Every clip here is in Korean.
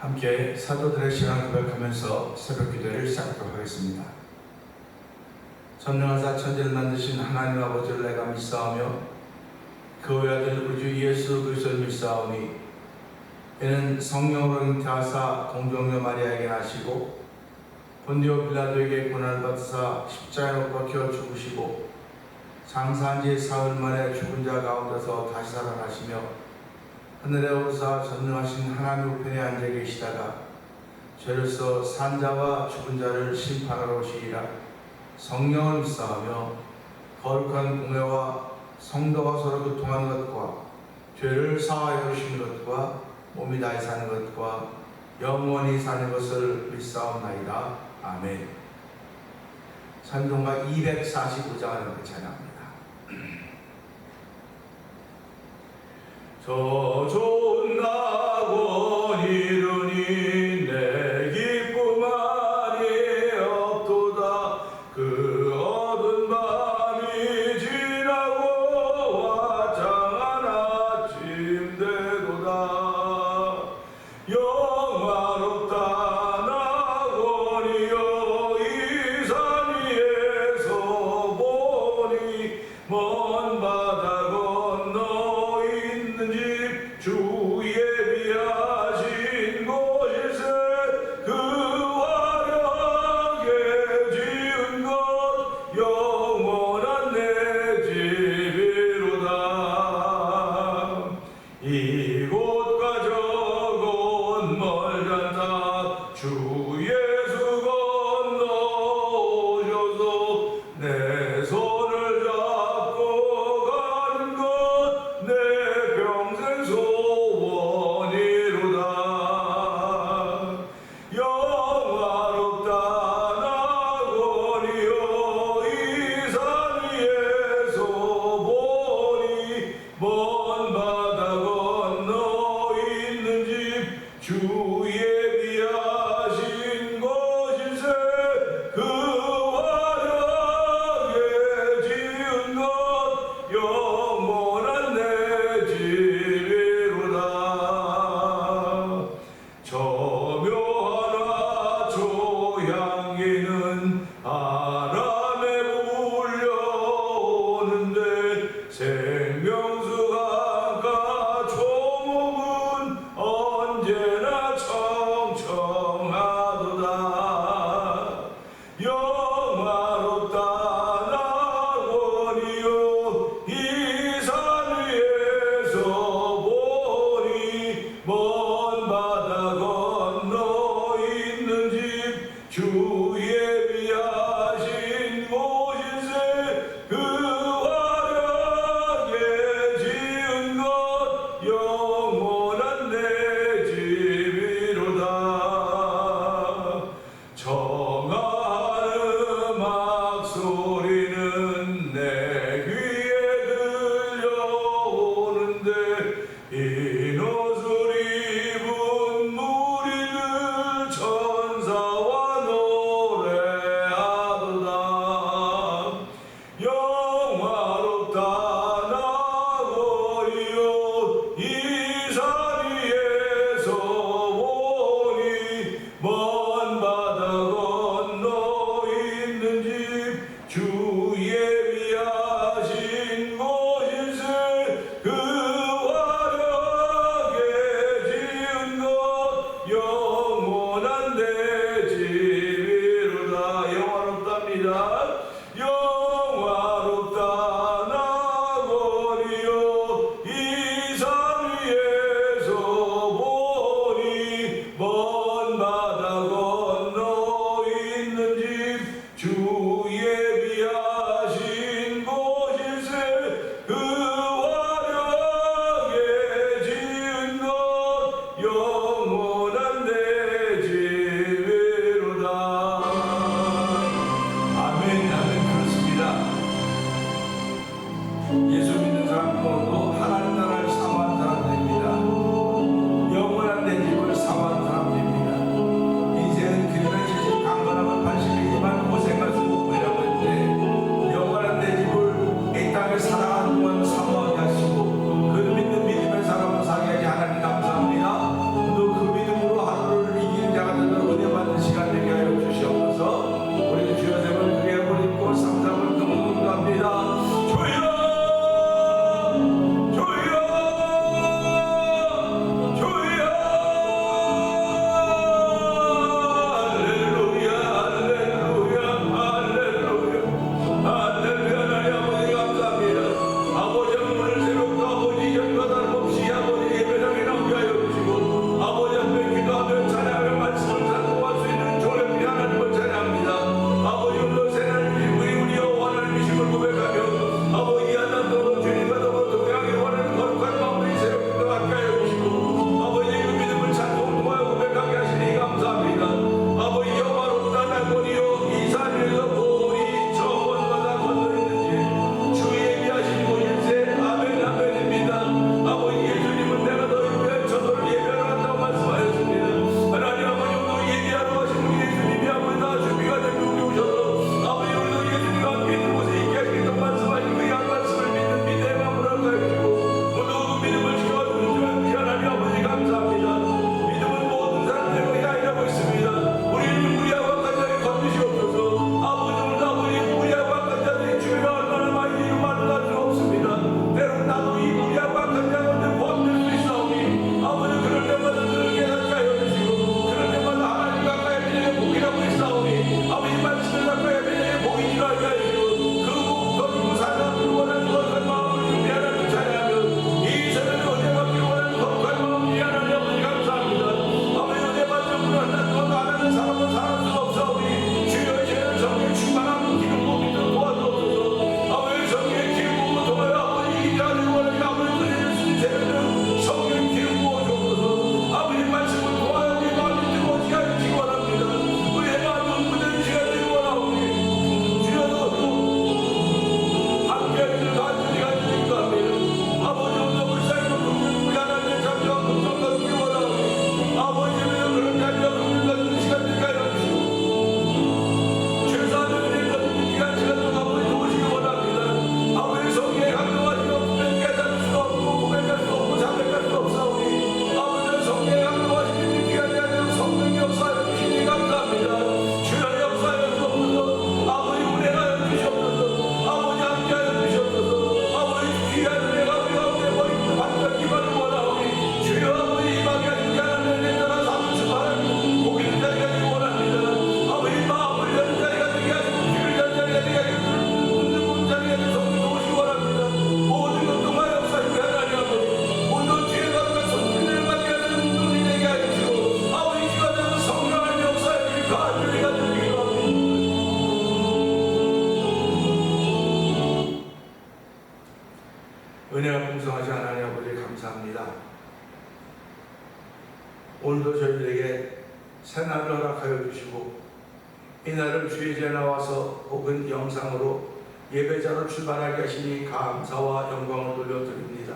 함께 사도들의 신앙을 고백하면서 새벽 기도를 시작하도록 하겠습니다. 전능하사 천지를 만드신 하나님 아버지를 내가 믿사오며 그 외아들 우리 주 예수 그리스도를 믿사오니 이는 성령으로 잉태하사 동정녀 마리아에게 나시고 본디오 빌라도에게 고난을 받으사 십자가에 못 박혀 죽으시고 장사한 지 사흘 만에 죽은 자 가운데서 다시 살아나시며 하늘에 오르사 전능하신 하나님 우편에 앉아 계시다가 죄로서 산 자와 죽은 자를 심판하러 오시리라. 성령을 믿사오며 거룩한 공회와 성도가 서로 교통하는 것과 죄를 사하여 주시는 것과 몸이 다시 사는 것과 영원히 사는 것을 믿사옵나이다. 아멘. 찬송가 249장을 찬양합니다. 저 좋은 낙원 이루니 내 기쁨만이 없도다. 그 어두운 밤이 지나고 화창한 아침 되도다. 영화롭다 낙원이여 이 산 위에서 보니 먼 바다 건너 있는 집 주 예비하신 곳일세. 그 화려하게 지은 것 영원한 내 집이로다. 이곳과 저곳 멀잖다. 주 예수 건너오셔서 내 손을 잡고 가는 것 내 평생 소원이로다. 영화롭다 낙원이여 이 산 위에서 보니 먼 바다 건너 있는 집 주 예비하신 곳일세. 그 화려하게 지은 것 영원한 내 집이로다. 저 묘한 화초 향기는 바람에 불려오는데 생명수 강가 초목은 언제나 청청하도다. 영화롭다 낙원이여 이 산 위에서 보니 먼 바다 건너 있는 집 주 예비하신 곳일세. 그 화려하게 지은 것 영원한 내 집이로다. 청아한 음악 소리는 내 귀에 들려오는데 흰 옷을 입은 무리들 천사와 노래하도다. 영화롭다 낙원이여 이 산 위에서 보니 먼 바다 건너 있는 집 주 예비하신 곳일세. 그 화려하게 지은 것 영원한 내 집이로다. 영화롭답니다. 영화롭다 낙원이여 이 산 위에서 보니 먼 바다 건너 있는 집 주 예비하신 곳일세. 그 화려하게 지은 것 영원한 내 집이로다. 아멘. 아멘. 그렇습니다. 예수 믿는 사람도 하나님 나라를 사모하는 사람들입니다. 영원한 내 집을 사모하는 사람들입니다. 오늘도 저희들에게 새날을 허락하여 주시고 이 날을 주의 전에 나와서 혹은 영상으로 예배자로 출발하게 하시니 감사와 영광을 돌려드립니다.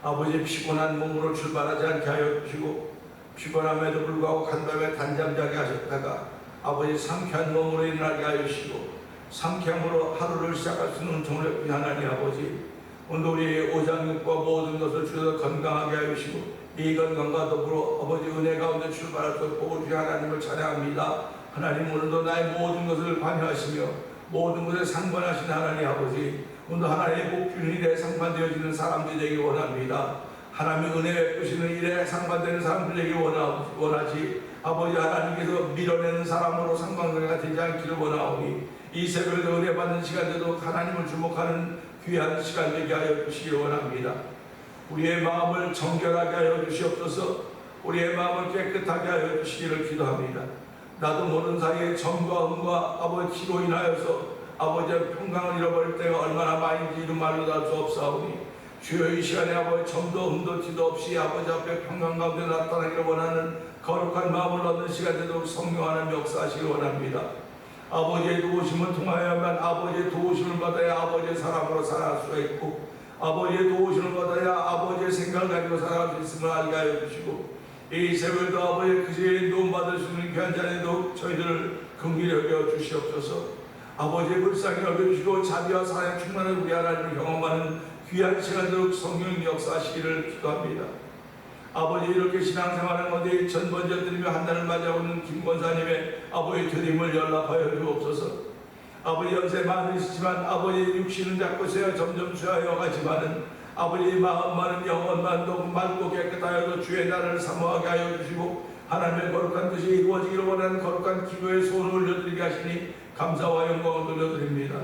아버지, 피곤한 몸으로 출발하지 않게 하여 주시고 피곤함에도 불구하고 간밤에 단잠 자게 하셨다가 아버지 상쾌한 몸으로 일어나게 하여 주시고 상쾌함으로 하루를 시작할 수 있는 은총을 베푸신 하나님 아버지, 오늘 우리의 오장육과 모든 것을 주셔서 건강하게 하여 주시고 이 건강과 더불어 아버지 은혜 가운데 출발할 수 복을 주신 하나님을 찬양합니다. 하나님, 오늘도 나의 모든 것을 관여하시며 모든 것에 상관하신 하나님 아버지, 오늘도 하나님의 복주는 일에 상관되어지는 사람들이 되기 원합니다. 하나님의 은혜 베푸시는 일에 상관되는 사람들 되기 원하지 아버지, 하나님께서 밀어내는 사람으로 상관관계가 되지 않기를 원하오니 이 새벽에도 은혜 받는 시간에도 하나님을 주목하는 귀한 시간 되게 하여 주시기 원합니다. 우리의 마음을 정결하게 하여 주시옵소서. 우리의 마음을 깨끗하게 하여 주시기를 기도합니다. 나도 모르는 사이에 점과 음과 아버지 피로 인하여서 아버지의 평강을 잃어버릴 때가 얼마나 많은지 이루 말로 다 주옵사오니 주여, 이 시간에 아버지 점도 음도 티도 없이 아버지 앞에 평강 가운데 나타나기를 원하는 거룩한 마음을 얻는 시간에도 성령 하나님 역사하시기 원합니다. 아버지의 도우심을 통하여만 아버지의 도우심을 받아야 아버지의 사람으로 살아갈 수가 있고 아버지의 도우심을 받아야 아버지의 생각을 가지고 살아갈 수 있음을 알게 하여 주시고 이 새벽에도 아버지의 그제의 도움받을 수 있는 귀한 자리에도 저희들을 긍휼히 여겨 주시옵소서. 아버지의 불쌍히 여겨주시고 자비와 사랑에 충만한 우리 하나님을 경험하는 귀한 시간대로 성령님 역사하시기를 기도합니다. 아버지, 이렇게 신앙생활하는 가운데 전 번째 드리며 한 달을 맞이하고 있는 김권사님의 아버지 드림을 연락하여 주옵소서. 아버지, 연세 많으시지만 아버지 육신은 자꾸 점점 쇠하여 가지만은 아버지 마음만은 영혼만 너무 맑고 깨끗하여도 주의 나라를 사모하게 하여 주시고 하나님의 거룩한 뜻이 이루어지기를 원하는 거룩한 기도의 소원을 올려드리게 하시니 감사와 영광을 돌려드립니다.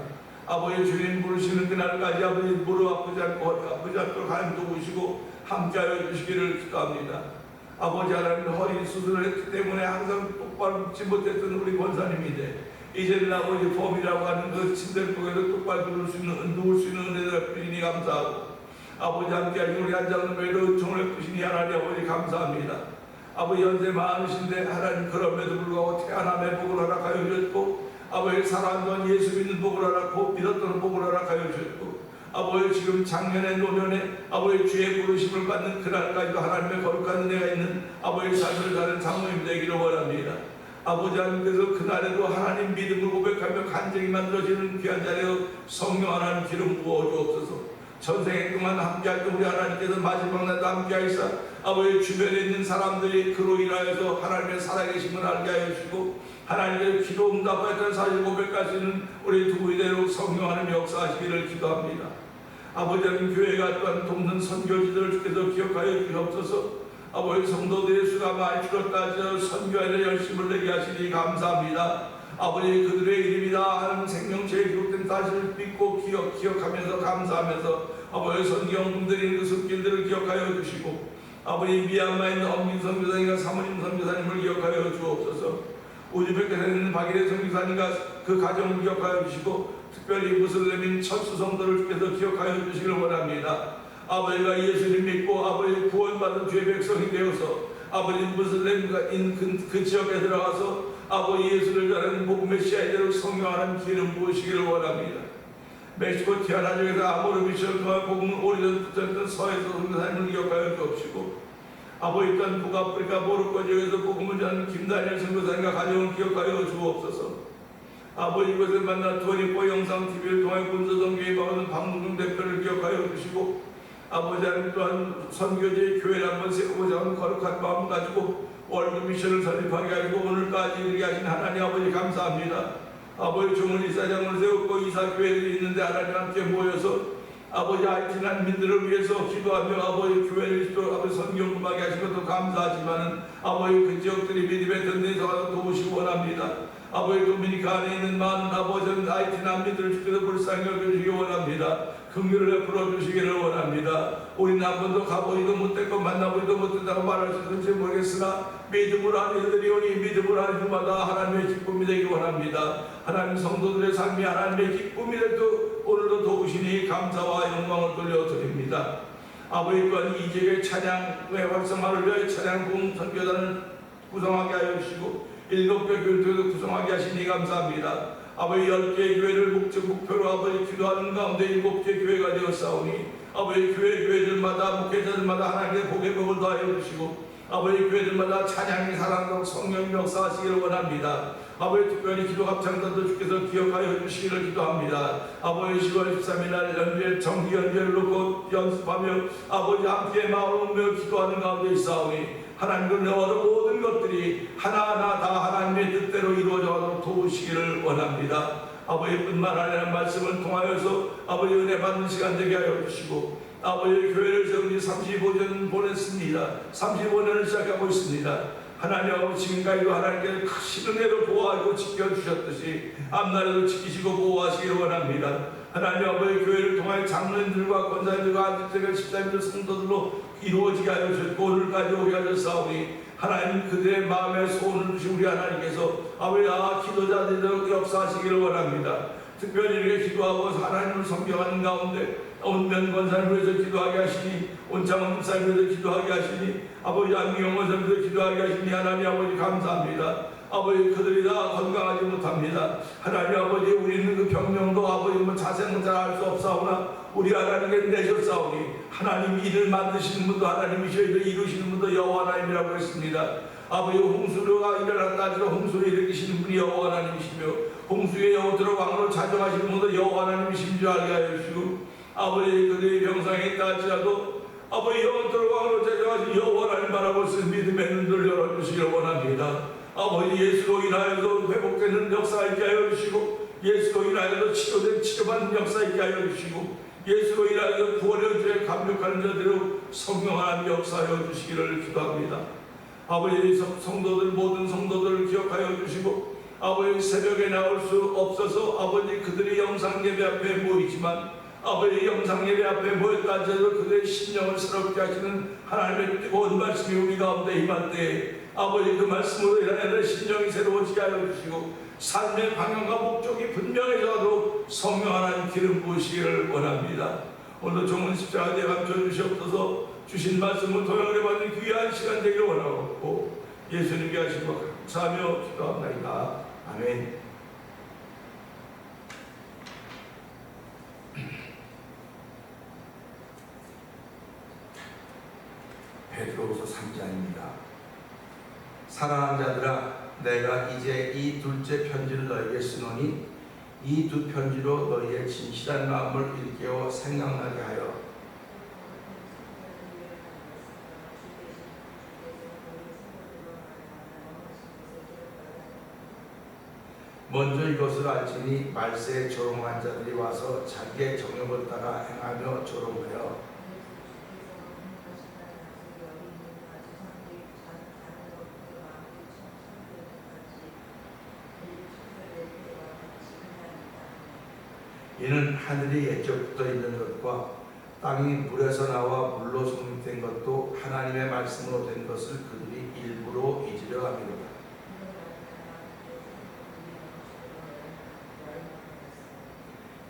아버지, 주님 부르시는 그날까지 아버지 무릎 아프지 않도록 하나님 도우시고 함께하여 주시기를 기도합니다. 아버지, 하나님 허리 수술을 했기 때문에 항상 똑바로 눕지 못했던 우리 권사님인데 이제는 아버지 폼이라고 하는 그 침대속에서 똑바로 누울 수 있는 은혜를 베푸시니 감사하고 아버지, 함께하신 우리 한자는 매로 은총을 베푸시니 하나님 아버지 감사합니다. 아버지, 연세 많으신데 하나님 그럼에도 불구하고 태어남의 복을 허락하여 주셨고 아버지, 살아온 예수 믿는 복을 허락하고 믿었던 복을 허락하여 주셨고 아버지, 지금 작년에 노년에 아버지 주의 부르심을 받는 그날까지도 하나님의 거룩한 은혜가 있는 아버지 삶을 사는 장로님 되기를 원합니다. 아버지, 하나님께서 그날에도 하나님 믿음을 고백하며 간증이 만들어지는 귀한 자리에 성령 하나님 기름 부어주옵소서. 전생에 동안 함께할 우리 하나님께서 마지막 날도 함께하시사 아버지 주변에 있는 사람들이 그로 인하여서 하나님의 살아계심을 알게 하여 주시고 하나님의 기도 응답하였던 사실 고백할 수 있는 우리 두 이대로 성령 하나님 역사하시기를 기도합니다. 아버지, 하나님 교회가 또한 돕는 선교지들을 주께서 기억하여 주옵소서. 아버지, 성도들의 수가 많이 줄었다 저 선교에 열심을 내게 하시니 감사합니다. 아버지, 그들의 이름이다 하는 생명체에 기록된 사실을 믿고 기억하면서 감사하면서 아버지, 선교용분들이 그 숲길들을 기억하여 주시고 아버지, 미얀마에 있는 엄민 선교사님과 사모님 선교사님을 기억하여 주옵소서. 우즈베키스탄에 있는 박일혜 선교사님과 그 가정을 기억하여 주시고 특별히 무슬림인 철수 성도를 주께서 기억하여 주시기를 원합니다. 아버지가 예수를 믿고 아버지 구원받은 주의 백성이 되어서 아버지 무슬림인 그 지역에 들어가서 아버지 예수를 전하는 복음의 씨앗대로 성령하는 기름 부으시기를 원합니다. 멕시코 티아나주에서 아모르 미션을 통한 복음을 오래전부터 했던 서해서 선교사님을 기억하여 주옵시고 아버지, 또한 북아프리카 모로코 지역에서 복음을 전하는 김다니엘 선교사님과 가정을 기억하여 주옵소서. 아버지, 이곳을 만나 토니포 영상TV를 통해 군서선교에 임하는 박문중 대표를 기억하여 주시고 아버지, 하나님 또한 선교지의 교회를 한번 세우고자 하는 거룩한 마음 가지고 월드 미션을 설립하게 하시고 오늘까지 이르게 하신 하나님 아버지 감사합니다. 아버지, 주문 이사장을 세우고 이사교회들이 있는데 하나님 함께 모여서 아버지 하이티 난민들을 위해서 기도하며 아버지 교회를 또 아버지 선교음하게 하신 것도 감사하지만 아버지 그 지역들이 믿음의 든든해서 도우시기 원합니다. 아버지, 도미니카 안에 있는 많은 아버지 하이티 난민들을 주께서 불쌍히 여겨주시기 원합니다. 긍휼을 베풀어 주시기를 원합니다. 우리는 한 번도 가보지도 못했고 만나보지도 못했다고 말할 수 있을지 모르겠으나 믿음으로 하는 이들이오니 믿음으로 하는 주마다 하나님의 기쁨이 되기 원합니다. 하나님 성도들의 삶이 하나님의 기쁨이 되도 오늘도 도우시니 감사와 영광을 돌려드립니다. 아버지 또한 이 지역의 찬양의 활성화를 위하여 찬양 부흥 선교단을 구성하게 하여 주시고 7개 교회도 구성하게 하시니 감사합니다. 아버지 10개의 교회를 목표로 아버지 기도하는 가운데 7개 교회가 되었사오니 아버지 교회들마다 목회자들마다 하나님의 복의 복을 더하여 주시고 아버지 교회들마다 찬양이 사랑으로 성령이 역사하시기를 원합니다. 아버지 특별히 기도 합창단도 주께서 기억하여 주시기를 기도합니다. 아버지 10월 13일 날 정기 연주를 놓고 연습하며 아버지 함께 마음을 기도하는 가운데 있사오니 하나님을 내어도 모든 것들이 하나하나 다 하나님의 뜻대로 이루어져가도록 도우시기를 원합니다. 아버지뿐만 아니라 말씀을 통하여서 아버지 은혜 받는 시간 되게 하여 주시고 아버지 교회를 세우니 35년 보냈습니다. 35년을 시작하고 있습니다. 하나님 아버지 지금까지도 하나님께 크신 은혜로 보호하고 지켜주셨듯이 앞날에도 지키시고 보호하시기를 원합니다. 하나님 아버지 교회를 통하여 장로님들과 권사님들과 안직자들 집사님들 성도들로 이루어지게 하여 주셨고 오늘까지 오게 하셨사오니 하나님 그들의 마음에 소원을 주신 우리 하나님께서 아버지 기도자들로 역사하시기를 원합니다. 특별히 이렇게 기도하고 하나님을 섬겨하는 가운데 온면 권사님을 위해서 기도하게 하시니 온창원 집사님을 위해서 기도하게 하시니 아버지 안경 권사님을 위해서 기도하게 하시니 하나님 아버지 감사합니다. 아버지 그들이 다 건강하지 못합니다. 하나님 아버지 우리는 그 병명도 아버지 자세는 잘 알 수 없사오나 우리 하나님께 내셨사오니 하나님 일을 만드시는 분도 하나님이시여 이루시는 분도 여호와 하나님이라고 했습니다. 아버지 홍수가 일어났다 하지만 홍수를 일으키시는 분이 여호와 하나님이시며 홍수의 영혼들을 왕으로 자정하시는 분도 여호와 하나님이신 줄 알게 하여 주시고 아버지 그들이 병상에 있다 할지라도 아버지 영혼들을 왕으로 자정하신 여호와 하나님 바라보시는 믿음의 눈을 열어주시기를 원합니다. 아버지 예수로 인하여서 회복되는 역사 있게 하여 주시고 예수로 인하여서 치료받는 역사 있게 하여 주시고 예수로 인하여서 구원의 죄에 감격하는 자들로 성령 하나님 역사하여 주시기를 기도합니다. 아버지 성도들 모든 성도들을 기억하여 주시고 아버지 새벽에 나올 수 없어서 아버지 그들이 영상 예배 앞에 모이지만 아버지 영상 예배 앞에 모였다 하더라도 그들의 심령을 새롭게 하시는 하나님의 뜨거운 말씀이 우리 가운데 임할 때에 아버지 그 말씀으로 인하여 심령이 새로워지게 하여 주시고 삶의 방향과 목적이 분명해져도 성령 하나님 기름 부으시기를 원합니다. 오늘 종은 십자가에 감춰 주시옵소서. 주신 말씀을 도용을 받는 귀한 시간 되기를 원하고 예수님께 하신 것 감사하며 기도합니다. 아멘. 베드로후서 3장입니다. 사랑하는 자들아 내가 이제 이 둘째 편지를 너에게 쓰노니 이 두 편지로 너희의 진실한 마음을 일깨워 생각나게 하여 먼저 이것을 알지니 말세에 조롱한 자들이 와서 자기의 정욕을 따라 행하며 조롱하여 이는 하늘이 옛적부터 있는 것과 땅이 물에서 나와 물로 성립된 것도 하나님의 말씀으로 된 것을 그들이 일부러 잊으려 함이로다.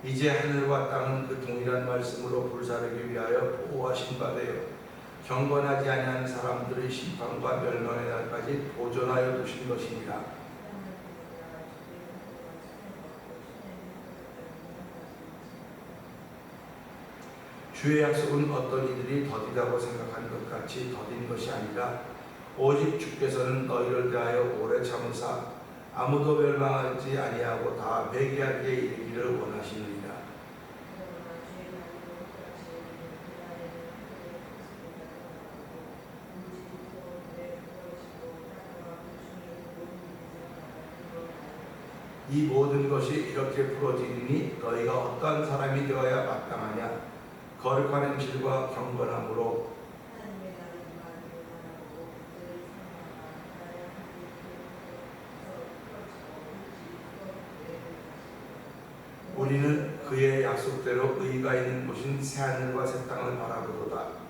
이제 하늘과 땅은 그 동일한 말씀으로 불사르기 위하여 보호하신 바 되어 경건하지 아니한 사람들의 심판과 멸망의 날까지 보존하여 두신 것이니라. 주의 약속은 어떤 이들이 더디다고 생각하는 것 같이 더딘 것이 아니라 오직 주께서는 너희를 대하여 오래 참으사 아무도 멸망하지 아니하고 다 회개하기에 이르기를 원하시느니라. 이 모든 것이 이렇게 풀어지니 너희가 어떠한 사람이 되어야 마땅하냐. 거룩한 행실과 경건함으로 우리는 그의 약속대로 의가 있는 곳인 새하늘과 새 땅을 바라보도다.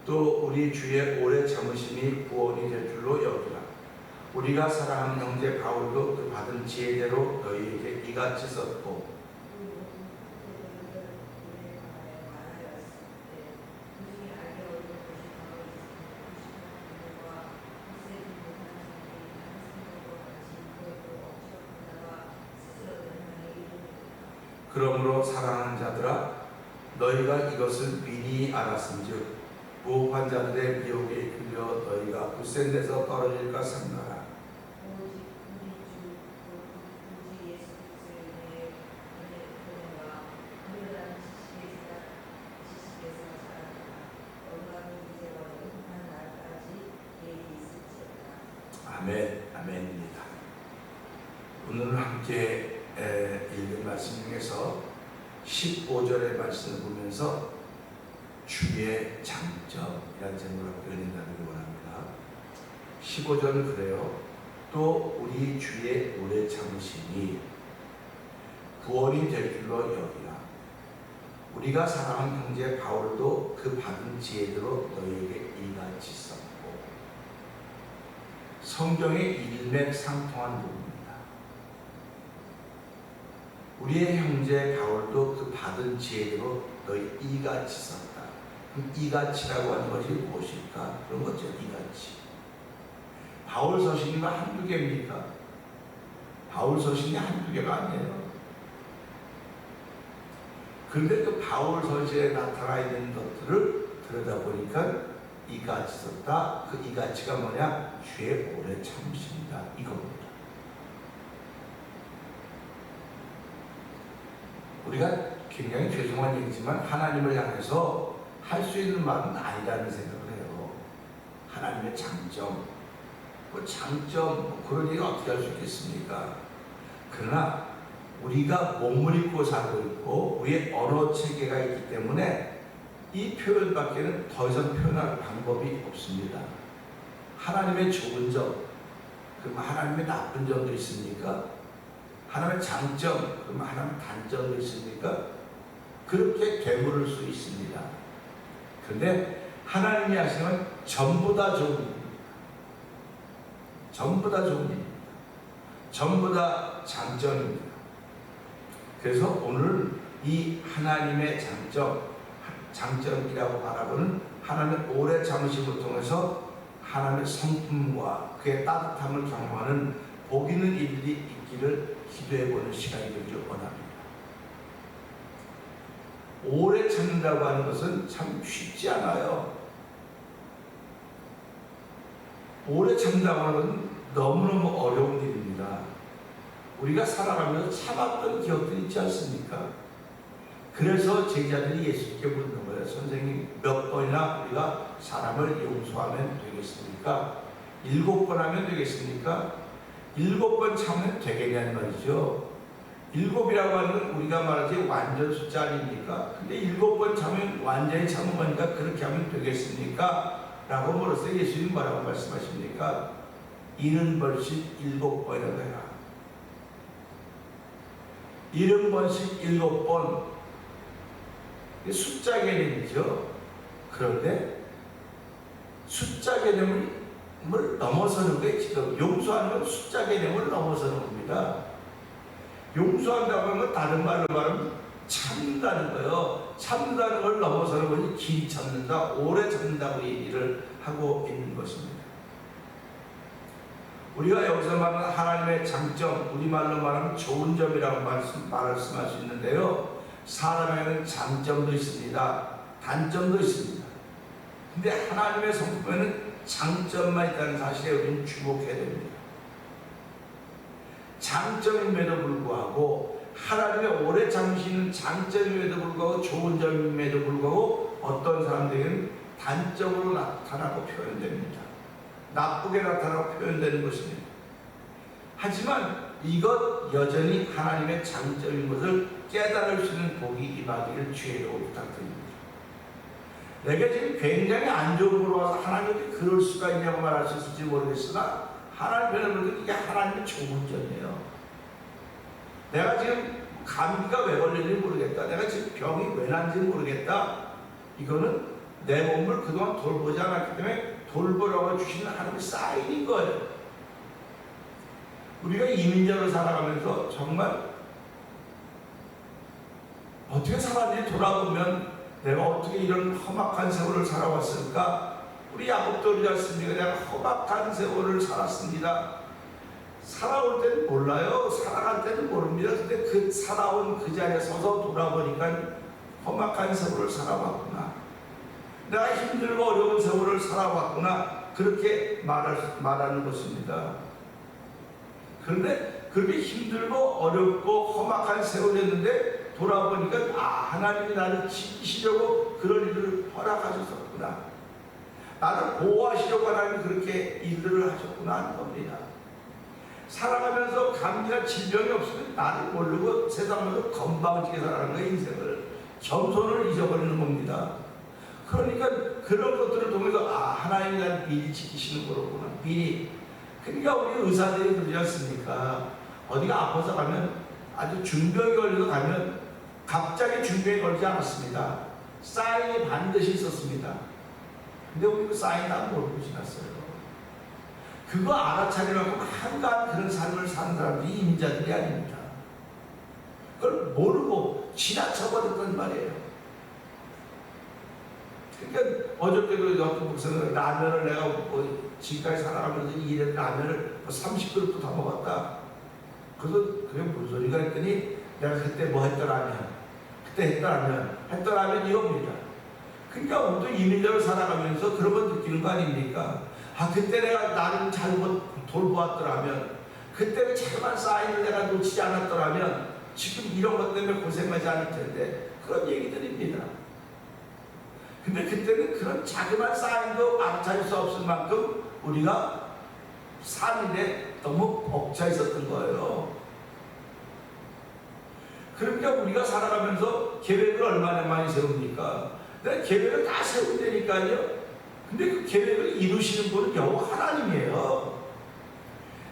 또 우리 주의 오래 참으심이 구원이 될 줄로 여기라. 우리가 사랑하는 형제 바울도 그 받은 지혜대로 너희에게 이같이 썼고 그러므로 사랑하는 자들아 너희가 이것을 미리 알았은즉 무업한 자들의 미혹에 이끌려 너희가 굳센 데서 떨어질까 삼가라. 아멘, 아멘입니다. 오늘 함께 읽은 말씀 중에서 15절의 말씀을 보면서 주의 장점이라는 제목으로 표현한다고 원합니다. 15절은 그래요. 또 우리 주의 오래 참으심이 구원이 될 줄로 여기라. 우리가 사랑하는 형제 바울도 그 받은 지혜대로 너희에게 이같이 썼고. 성경의 일맥상통한 부분입니다. 우리의 형제 바울도 그 받은 지혜대로 너희 이같이 썼다. 그럼 이같이라고 하는 것이 무엇일까? 그런 거죠. 이같이. 바울 서신이가 한두 개입니까? 바울 서신이 한두 개가 아니에요. 그런데 그 바울 서신에 나타나 있는 것들을 들여다보니까 이같이 썼다. 그 이같이가 뭐냐? 주의 오래 참으십니다. 이겁니다. 우리가 굉장히 죄송한 얘기지만 하나님을 향해서 할 수 있는 말은 아니라는 생각을 해요. 하나님의 장점, 장점, 그런 얘기 어떻게 할 수 있겠습니까? 그러나 우리가 몸을 입고 살고 있고 우리의 언어 체계가 있기 때문에 이 표현밖에는 더 이상 표현할 방법이 없습니다. 하나님의 좋은 점, 그럼 하나님의 나쁜 점도 있습니까? 하나님의 장점, 그럼 하나님의 단점도 있습니까? 그렇게 되물을 수 있습니다. 그런데 하나님이 하시는 건 전부 다 좋은 일입니다. 전부 다 좋은 일입니다. 전부 다 장점입니다. 그래서 오늘 이 하나님의 장점이라고 바라보는 하나님의 오래 참으심을 통해서 하나님의 성품과 그의 따뜻함을 경험하는 복 있는 일들이 있기를 기도해보는 시간이 되기를 원합니다. 오래 참는다고 하는 것은 참 쉽지 않아요. 오래 참는다고 하는 것은 너무너무 어려운 일입니다. 우리가 살아가면서 참았던 기억들이 있지 않습니까? 그래서 제자들이 예수님께 묻는 거예요. 선생님, 몇 번이나 우리가 사람을 용서하면 되겠습니까? 7번 하면 되겠습니까? 7번 참으면 되겠냐는 말이죠. 7이라고 하는 건 우리가 말하지 완전 숫자 아닙니까? 근데 7번 참으면 완전히 참은 거니까 그렇게 하면 되겠습니까? 라고 물었을 때 예수님 뭐라고 말씀하십니까? 70번씩 7번이라고 해라. 70번씩 7번. 숫자 개념이죠. 그런데 숫자 개념을 넘어서는 거예요. 지금 용서하는 건 숫자 개념을 넘어서는 겁니다. 용서한다고 하면 다른 말로 말하면 참는다는 거예요. 참는다는 걸 넘어서는 것이 길이 참는다, 오래 참는다고 얘기를 하고 있는 것입니다. 우리가 여기서 말하는 하나님의 장점, 우리말로 말하면 좋은 점이라고 말씀할 수 있는데요. 사람에게는 장점도 있습니다. 단점도 있습니다. 근데 하나님의 성품에는 장점만 있다는 사실에 우리는 주목해야 됩니다. 장점임에도 불구하고 하나님의 오래 참으시는 장점임에도 불구하고 좋은 점임에도 불구하고 어떤 사람들에게는 단점으로 나타나고 표현됩니다. 나쁘게 나타나고 표현되는 것입니다. 하지만 이것 여전히 하나님의 장점인 것을 깨달을 수 있는 복이 임하기를 주의로 부탁드립니다. 내가 지금 굉장히 안 좋은 거로 와서 하나님이 그럴 수가 있냐고 말할 수 있을지 모르겠으나 하나님 편에 보면 이게 하나님의 좋은 점이에요. 내가 지금 감기가 왜 걸리는지 모르겠다. 내가 지금 병이 왜 난지 모르겠다. 이거는 내 몸을 그동안 돌보지 않았기 때문에 돌보라고 주시는 하나님의 사인인 거예요. 우리가 이민자로 살아가면서 정말 어떻게 살았는지 돌아보면 내가 어떻게 이런 험악한 세월을 살아왔을까? 우리 야곱도 그러지 않습니까? 내가 험악한 세월을 살았습니다. 살아올 때는 몰라요. 살아갈 때는 모릅니다. 근데 그 살아온 그 자리에 서서 돌아보니까 험악한 세월을 살아왔구나. 내가 힘들고 어려운 세월을 살아왔구나. 그렇게 말하는 것입니다. 그런데 그렇게 힘들고 어렵고 험악한 세월이었는데 돌아보니까 하나님이 나를 지키시려고 그런 일을 허락하셨구나. 나를 보호하시려고 하나님이 그렇게 일들을 하셨구나 하는 겁니다. 살아가면서 감기나 질병이 없으면 나를 모르고 세상으로 건방지게 살아가는 거예요. 인생을 겸손을 잊어버리는 겁니다. 그러니까 그런 것들을 통해서 하나님이 나를 미리 지키시는 거로구나. 미리. 그러니까 우리 의사들이 그러지 않습니까? 어디가 아파서 가면 아주 중병이 걸려서 가면 갑자기 중병이 걸리지 않았습니다. 사인이 반드시 있었습니다. 근데 우리 그 사인 다 모르고 지났어요. 그거 알아차리려고 한가한 그런 삶을 사는 사람들이 임자들이 아닙니다. 그걸 모르고 지나쳐버렸단 말이에요. 그러니까 어저께도 어떤 목사는 라면을 내가 지금까지 살아가면서 일해 라면을 30그릇도 다 먹었다. 그래서 그게 무슨 소리가 했더니 내가 그때 뭐 했더라면 그때 했더라면 이겁니다. 그러니까 우리도 이민자로 살아가면서 그런 걸 느끼는 거 아닙니까? 그때 내가 나를 잘못 돌보았더라면, 그때 그 자그마한 사인을 내가 놓치지 않았더라면 지금 이런 것 때문에 고생하지 않을 텐데, 그런 얘기들입니다. 근데 그때는 그런 자그마한 사인도 알아차릴 수 없을 만큼 우리가 삶에 너무 벅차 있었던 거예요. 그러니까 우리가 살아가면서 계획을 얼마나 많이 세웁니까? 내가 계획을 다 세운다니까요. 근데 그 계획을 이루시는 분은 여호 하나님이에요.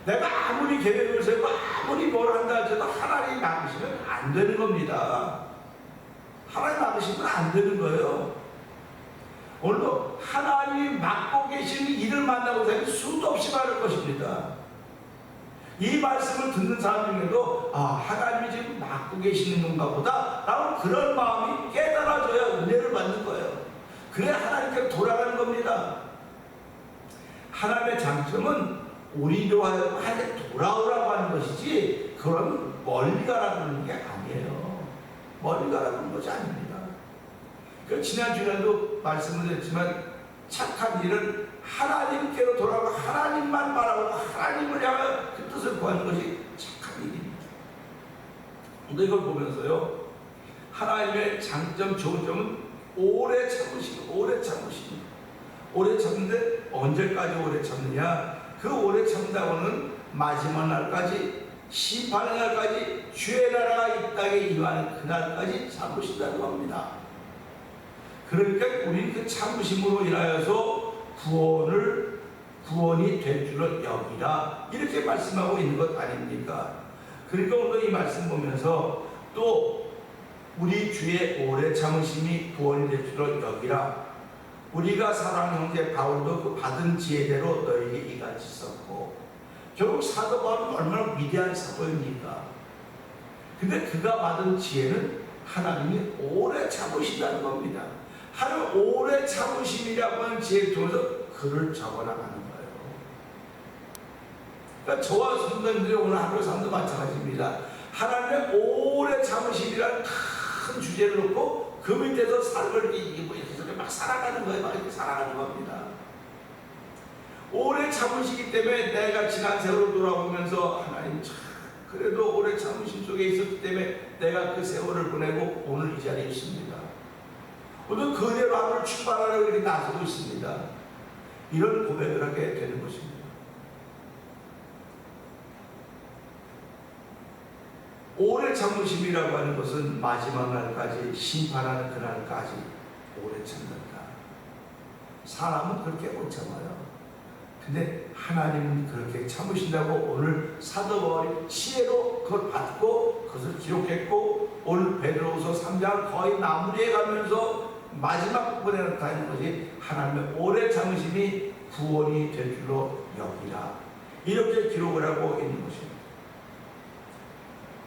내가 아무리 계획을 세우고 아무리 뭘 한다 할지라도 하나님이 막으시면 안 되는 겁니다. 하나님 막으시면 안 되는 거예요. 오늘도 하나님이 맡고 계시는 일을 만나고 다니면 수도 없이 많을 것입니다. 이 말씀을 듣는 사람 중에도 하나님이 지금 맡고 계시는 건가 보다 라고 그런 마음이 깨달아져야 은혜를 받는 거예요. 그래야 하나님께 돌아가는 겁니다. 하나님의 장점은 우리로 하여금 하나님께 돌아오라고 하는 것이지, 그럼 멀리 가라고 하는 게 아니에요. 멀리 가라고 하는 것이 아닙니다. 지난 주에도 말씀을 드렸지만 착한 일은 하나님께로 돌아가고 하나님만 바라보고 하나님을 향하여 그 뜻을 구하는 것이 착한 일입니다. 근데 이걸 보면서요, 하나님의 장점, 좋은 점은 오래 참으시고, 오래 참는데 언제까지 오래 참느냐? 그 오래 참다고는 마지막 날까지, 심판의 날까지, 주의 나라가 이 땅에 임하는 그날까지 참으신다고 합니다. 그러니까 우리는 그 참으심으로 인하여서 구원이 될 줄을 여기라, 이렇게 말씀하고 있는 것 아닙니까? 그러니까 오늘 이 말씀 보면서 또 우리 주의 오래 참으심이 구원이 될 줄을 여기라. 우리가 사랑하는 형제 바울도 그 받은 지혜대로 너에게 이같이 썼고, 결국 사도 바울은 얼마나 위대한 사도입니까? 근데 그가 받은 지혜는 하나님이 오래 참으신다는 겁니다. 하나님 오래 참으심이라고 하는 지혜를 통해서 글을 적어나가는 거예요. 그러니까 저와 성도님들이 오늘 하루 삶도 마찬가지입니다. 하나님의 오래 참으심이라는 큰 주제를 놓고 그 밑에서 삶을 이렇게 막 살아가는 거예요. 막 이렇게 살아가는 겁니다. 오래 참으시기 때문에 내가 지난 세월을 돌아보면서 하나님 참 그래도 오래 참으심 속에 있었기 때문에 내가 그 세월을 보내고 오늘 이 자리에 있습니다. 오늘 그대로 하루를 출발하려고 이렇게 나서고 있습니다. 이런 고백을 하게 되는 것입니다. 오래 참으심이라고 하는 것은 마지막 날까지, 심판하는 그날까지 오래 참는다. 사람은 그렇게 못 참아요. 근데 하나님은 그렇게 참으신다고 오늘 사도 바울이 지혜로 그걸 받고 그것을 기록했고, 오늘 베드로후서 3장 거의 마무리해 가면서 마지막 부분에 나타나는 것이 하나님의 오래 참으심이 구원이 될 줄로 여기라, 이렇게 기록을 하고 있는 것입니다.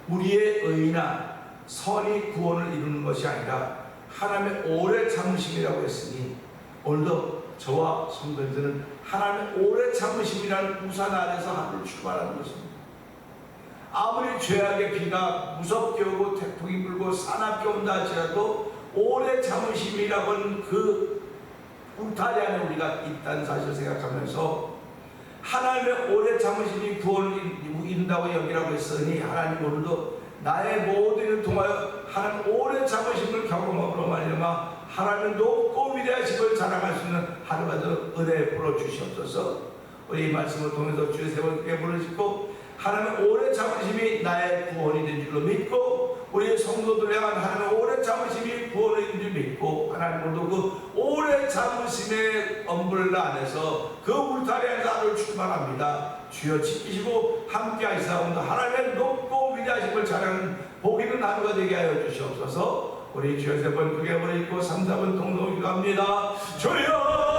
우리의 의나 선이 구원을 이루는 것이 아니라 하나님의 오래 참으심이라고 했으니, 오늘도 저와 성도들은 하나님의 오래 참으심이라는 우산 아래서 하루를 출발하는 것입니다. 아무리 죄악의 비가 무섭게 오고 태풍이 불고 사납게 온다 할지라도 오래 참으심이라고 하는 그 울타리 안에 우리가 있다는 사실을 생각하면서, 하나님의 오래 참으심이 구원을 이룬다고 여기라고 했으니, 하나님 오늘도 나의 모든 일을 통하여 하나님 오래 참으심을 경험함으로 말미암아 하나님의 높고 위대하심을 자랑할 수 있는 하루가 더 은혜 베풀어 주시옵소서. 우리 이 말씀을 통해서 주의 세 번째 부르짖고 하나님의 오래 참으심이 나의 구원이 된 줄로 믿고, 우리의 성도들을 향한 하나님의 오래 참으심이 구원이 된 줄 믿고, 하나님도 그 오래 참으심의 엄브렐라 안에서 그 울타리 안에서 하루를 출발합니다. 주여 지키시고 함께 하시사옵니다. 하나님의 높고 위대하심을 자랑하는 복 있는 하루가 되게 하여 주시옵소서. 우리 주여 세 번 크게 부르짖고 3, 4번 동동히 갑니다. 주여